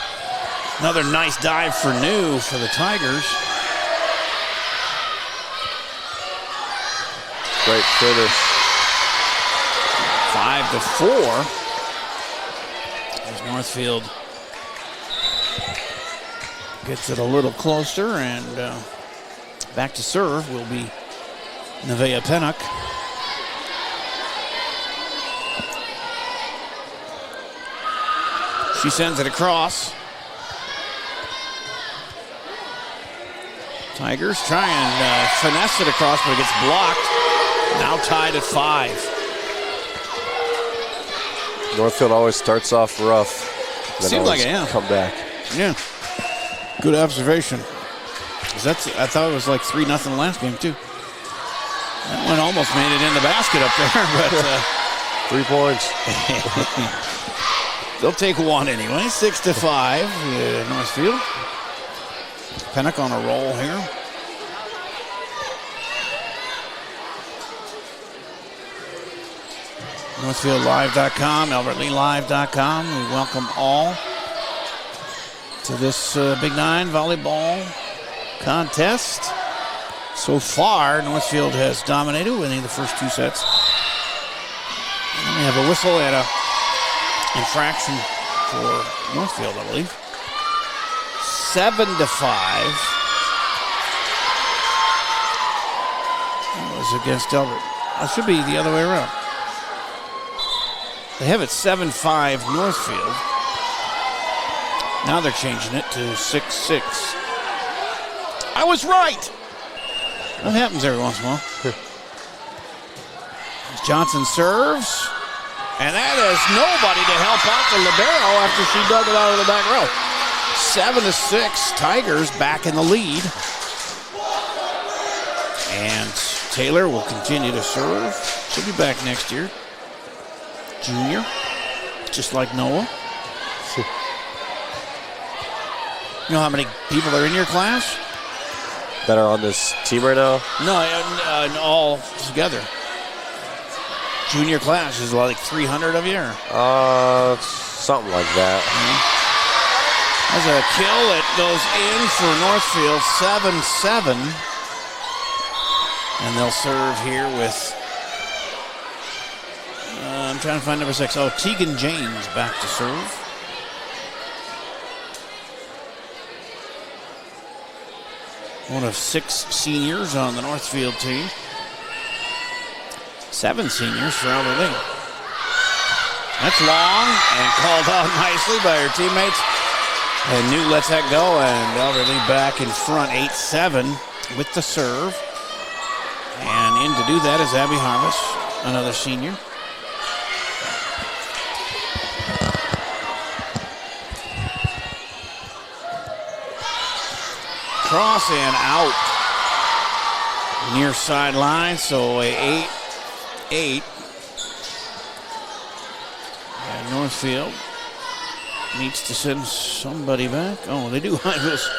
Another nice dive for New for the Tigers. Great finish. 5-4. As Northfield gets it a little closer, and back to serve will be Nevaeh Pennock. She sends it across. Tigers try and finesse it across, but it gets blocked. Now tied at 5. Northfield always starts off rough. Then Seems like always it, yeah. come back. Yeah. Good observation. 'Cause I thought it was like 3-0 last game, too. That one almost made it in the basket up there, but 3 points. they'll take 1 anyway. 6-5, Northfield. Pennock on a roll here. NorthfieldLive.com, AlbertLeeLive.com. We welcome all to this Big 9 volleyball contest. So far, Northfield has dominated, winning the first 2 sets. And we have a whistle and a infraction for Northfield, I believe. 7-5. That was against Albert. It should be the other way around. They have it 7-5 Northfield. Now they're changing it to 6-6. I was right. That happens every once in a while. Johnson serves. And that is nobody to help out the libero after she dug it out of the back row. 7-6. Tigers back in the lead. And Taylor will continue to serve. She'll be back next year. Junior, just like Noah. You know how many people are in your class? That are on this team right now? No, all together. Junior class is like 300 of you? Or? Something like that. There's a kill that goes in for Northfield, 7-7. And they'll serve here with, I'm trying to find number 6. Oh, Tegan James back to serve. One of 6 seniors on the Northfield team. 7 seniors for Albert Lee. That's long and called out nicely by her teammates. And New lets that go, and Albert Lee back in front, 8-7 with the serve. And in to do that is Abby Harvest, another senior. across and out. Near sideline, so a 8-8. And Northfield needs to send somebody back. Oh, they do. I was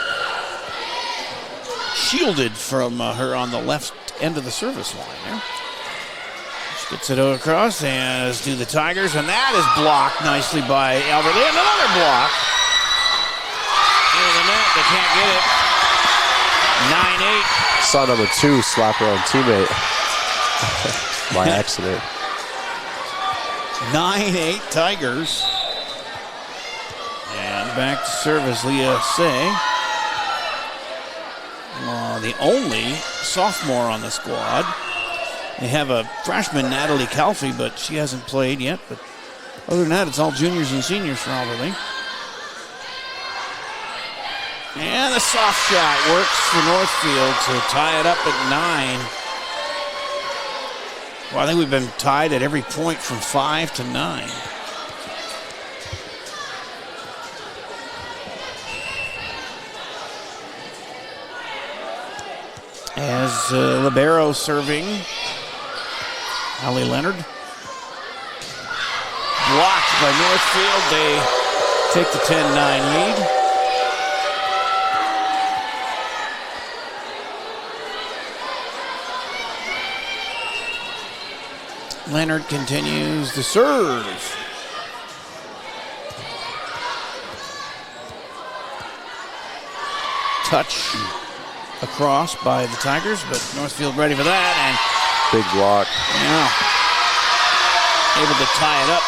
shielded from her on the left end of the service line there. She gets it across, and as do the Tigers, and that is blocked nicely by Albert Lee. Another block. Into the net, they can't get it. 9-8. Saw number 2 slap her own teammate by accident. 9-8 Tigers. And back to service, Leah Say. The only sophomore on the squad. They have a freshman, Natalie Calfee, but she hasn't played yet. But other than that, it's all juniors and seniors for Alberley. And the soft shot works for Northfield to tie it up at 9. Well, I think we've been tied at every point from 5 to 9. As libero serving, Allie Leonard. Blocked by Northfield. They take the 10-9 lead. Leonard continues the serve. Touch across by the Tigers, but Northfield ready for that, and big block. Yeah, able to tie it up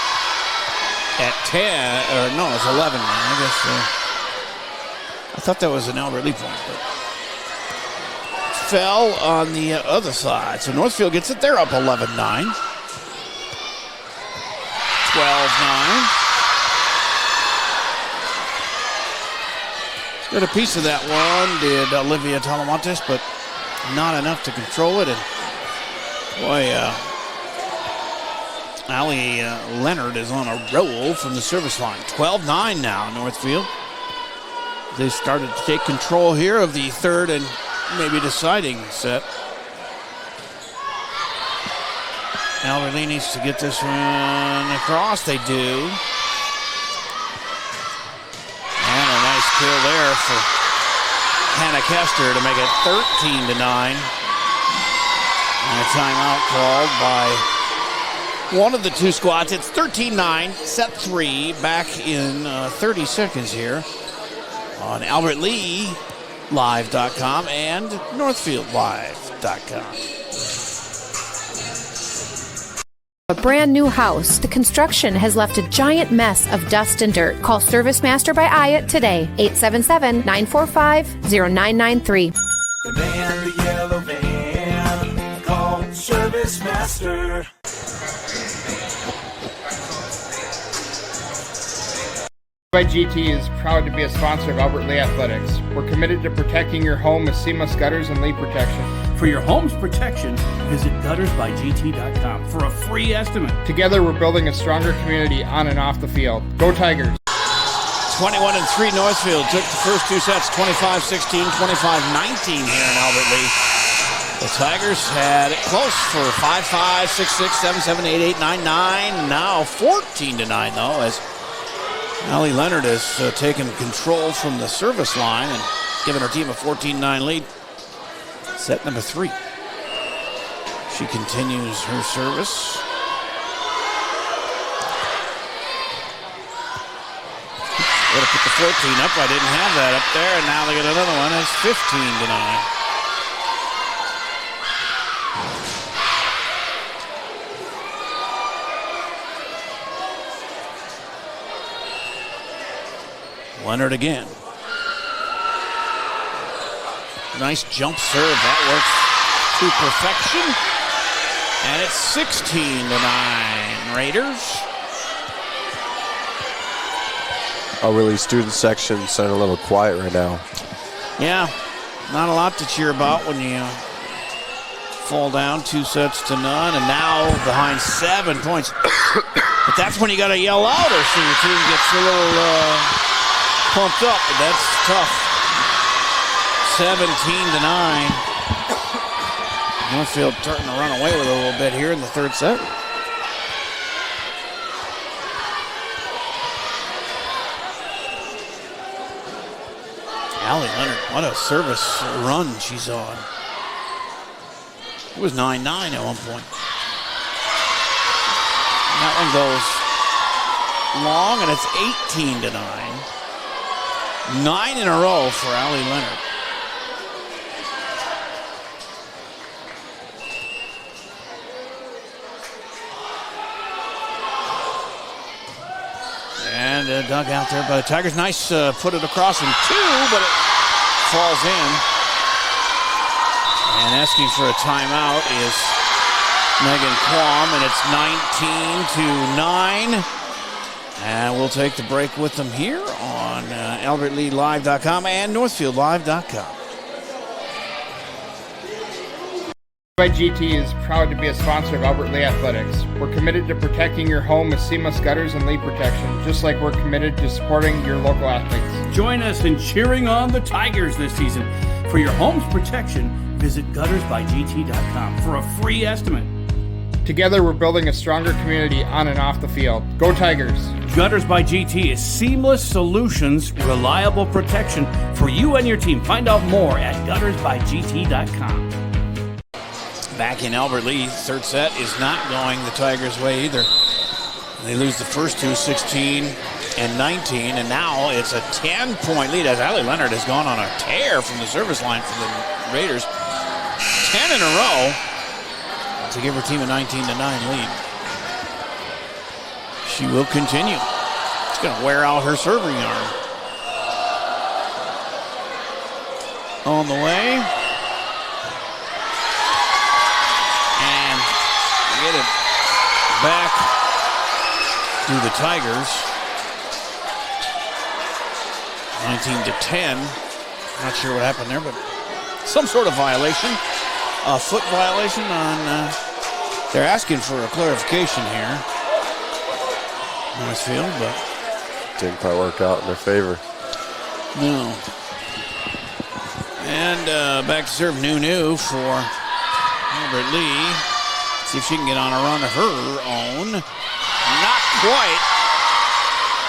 at 10, or no, it's 11 now. I guess I thought that was an Albert Lee point, but fell on the other side. So Northfield gets it. They're up 11-9. 12-9. Got a piece of that one, did Olivia Talamontes, but not enough to control it. And boy, Allie Leonard is on a roll from the service line. 12-9 now, Northfield. They started to take control here of the third and maybe deciding set. Albert Lee needs to get this one across. They do. And a nice kill there for Hannah Kester to make it 13-9. And a timeout called by one of the two squads. It's 13-9, set 3, back in 30 seconds here on AlbertLeeLive.com and NorthfieldLive.com. A brand new house. The construction has left a giant mess of dust and dirt. Call Service Master by Ayat today. 877-945-0993. The man, the yellow van, call Service Master. By GT is proud to be a sponsor of Albert Lee Athletics. We're committed to protecting your home with seamless gutters and leak protection. For your home's protection, visit guttersbygt.com for a free estimate. Together, we're building a stronger community on and off the field. Go Tigers! 21-3 Northfield took the first two sets, 25-16, 25-19 here in Albert Lee. The Tigers had it close for 5-5, 6-6, 7-7, 8-8, 9-9. Now 14-9 though, as Allie Leonard has taken control from the service line and given her team a 14-9 lead. Set number 3. She continues her service. Would have put the 14 up. I didn't have that up there, and now they get another one. It's 15-9. Leonard again. Nice jump serve. That works to perfection. And it's 16-9 Raiders. Really, student section sounding a little quiet right now. Yeah, not a lot to cheer about when you fall down 2-0, and now behind 7 points. But that's when you got to yell louder so your team gets a little pumped up, but that's tough. 17-9. Northfield starting to run away with it a little bit here in the third set. Allie Leonard, what a service run she's on. It was 9-9 at one point. And that one goes long, and it's 18-9. 9 in a row for Allie Leonard. And a dug out there by the Tigers. Nice put it across in 2, but it falls in. And asking for a timeout is Megan Quam, and it's 19-9. And we'll take the break with them here on AlbertLeeLive.com and NorthfieldLive.com. By GT is proud to be a sponsor of Albert Lea Athletics. We're committed to protecting your home with seamless gutters and leak protection, just like we're committed to supporting your local athletes. Join us in cheering on the Tigers this season. For your home's protection, visit guttersbygt.com for a free estimate. Together, we're building a stronger community on and off the field. Go Tigers! Gutters by GT is seamless solutions, reliable protection for you and your team. Find out more at guttersbygt.com. Back in Albert Lea, third set is not going the Tigers' way either. They lose the first two, 16 and 19, and now it's a 10-point lead as Allie Leonard has gone on a tear from the service line for the Raiders. 10 in a row to give her team a 19-9 lead. She will continue. It's going to wear out her serving arm. On the way. And get it back to the Tigers. 19-10. Not sure what happened there, but some sort of violation. A foot violation on... they're asking for a clarification here. Northfield, but didn't quite work out in their favor. No. And back to serve New for Albert Lea. See if she can get on a run of her own. Not quite.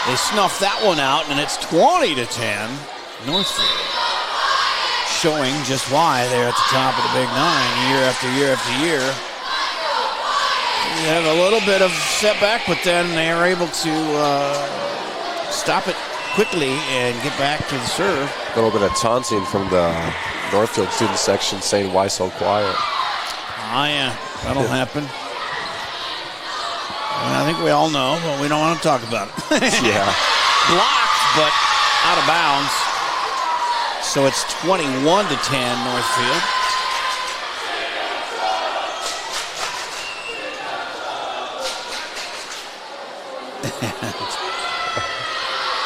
They snuffed that one out, and it's 20-10. Northfield showing just why they're at the top of the Big Nine year after year after year. They have a little bit of setback, but then they are able to stop it quickly and get back to the serve. A little bit of taunting from the Northfield student section saying, "Why so quiet?" Oh, yeah, that'll happen. And I think we all know, but we don't want to talk about it. Yeah. Blocked, but out of bounds. So it's 21-10 Northfield.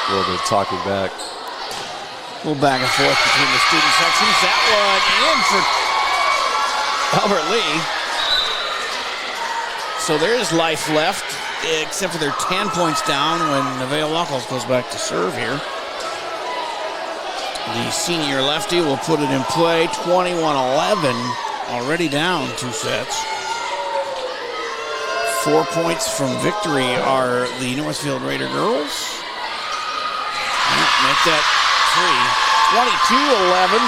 A little bit of talking back. A little back and forth between the student sections. That one in for Albert Lea. So there is life left, except for they're 10 points down when Nevaeh Lockles goes back to serve here. The senior lefty will put it in play. 21-11, already down 2 sets. 4 points from victory are the Northfield Raider girls. Make that 3, 22-11.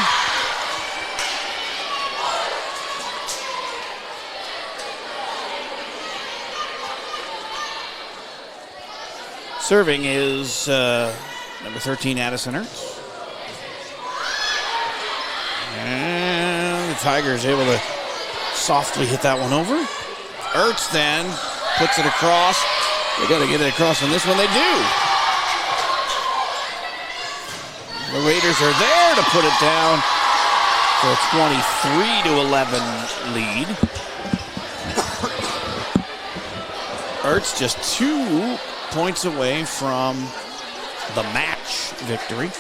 Serving is number 13, Addison Ertz. And the Tigers able to softly hit that one over. Ertz then puts it across. They got to get it across on this one. They do. The Raiders are there to put it down for a 23-11 lead. Ertz just 2 points away from the match victory.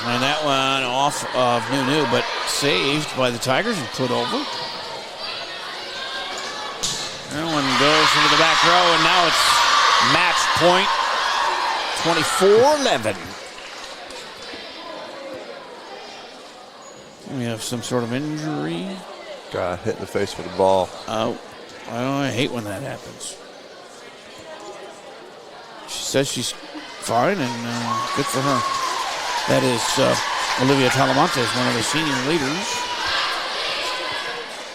And that one off of New, but saved by the Tigers and put over. That one goes into the back row, and now it's match point. 24-11. We have some sort of injury. Got hit in the face with a ball. Oh, I hate when that happens. She says she's fine, and good for her. That is Olivia Talamontes, one of the senior leaders.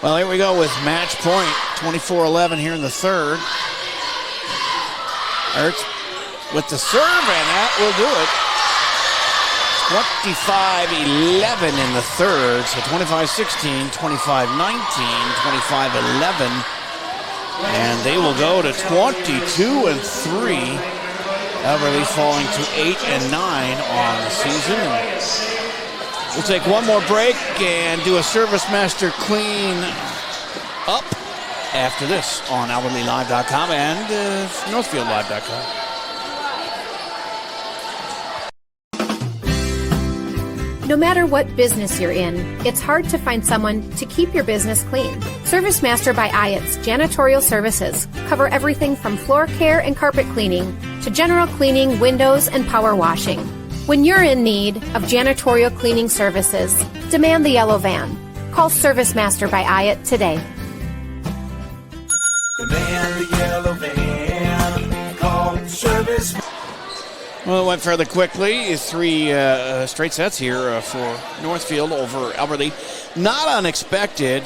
Well, here we go with match point. 24-11 here in the third. Ertz with the serve, and that will do it. 25-11 in the third. So 25-16, 25-19, 25-11. And they will go to 22-3. Albertley falling to 8-9 on the season. We'll take one more break and do a Service Master clean up after this on AlbertlyLive.com and NorthfieldLive.com. No matter what business you're in, it's hard to find someone to keep your business clean. ServiceMaster by Ayatt's Janitorial Services cover everything from floor care and carpet cleaning to general cleaning, windows, and power washing. When you're in need of janitorial cleaning services, demand the yellow van. Call ServiceMaster by Ayatt today. Demand the yellow van. Call Service. Well, it went fairly quickly. 3 straight sets here for Northfield over Albertley. Not unexpected,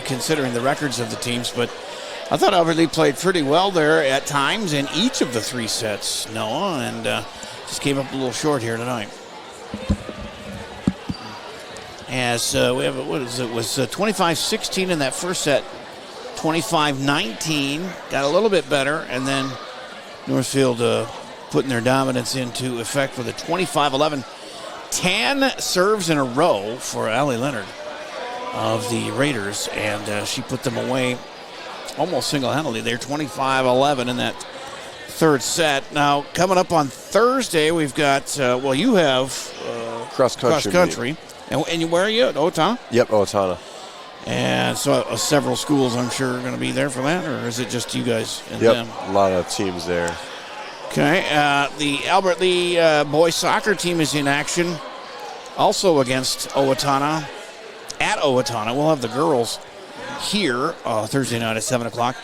considering the records of the teams, but I thought Albertley played pretty well there at times in each of the 3 sets, Noah, and just came up a little short here tonight. As we have, what is it, was 25-16 in that first set, 25-19, got a little bit better, and then Northfield putting their dominance into effect with a 25-11. 10 serves in a row for Allie Leonard of the Raiders, and she put them away almost single-handedly. They're 25-11 in that third set. Now, coming up on Thursday, we've got, you have cross-country. And where are you? At Owatonna? Yep, Owatonna. And so several schools, I'm sure, are going to be there for that, or is it just you guys and them? A lot of teams there. Okay, the Albertley boys soccer team is in action, also against Owatonna, at Owatonna. We'll have the girls here Thursday night at 7 o'clock.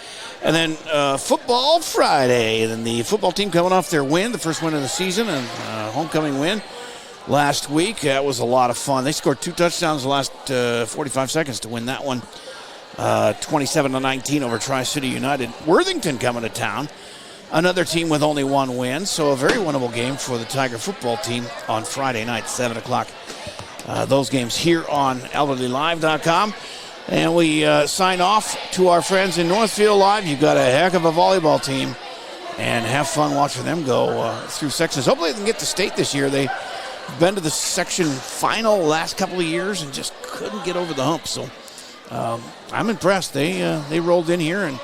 And then football Friday. Then the football team coming off their win, the first win of the season, and homecoming win last week. That was a lot of fun. They scored 2 touchdowns the last 45 seconds to win that one, 27-19 over Tri-City United. Worthington coming to town. Another team with only 1 win, so a very winnable game for the Tiger football team on Friday night, 7 o'clock. Those games here on AlbertlyLive.com. And we sign off to our friends in Northfield Live. You've got a heck of a volleyball team, and have fun watching them go through sections. Hopefully they can get to state this year. They've been to the section final last couple of years and just couldn't get over the hump. So I'm impressed. They rolled in here and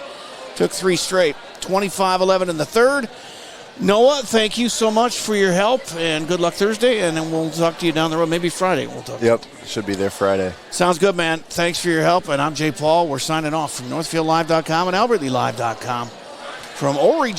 took 3 straight. 25-11 in the third. Noah, thank you so much for your help, and good luck Thursday, and then we'll talk to you down the road. Maybe Friday we'll talk. Yep, should be there Friday. Sounds good, man. Thanks for your help, and I'm Jay Paul. We're signing off from NorthfieldLive.com and AlbertlyLive.com from Ori.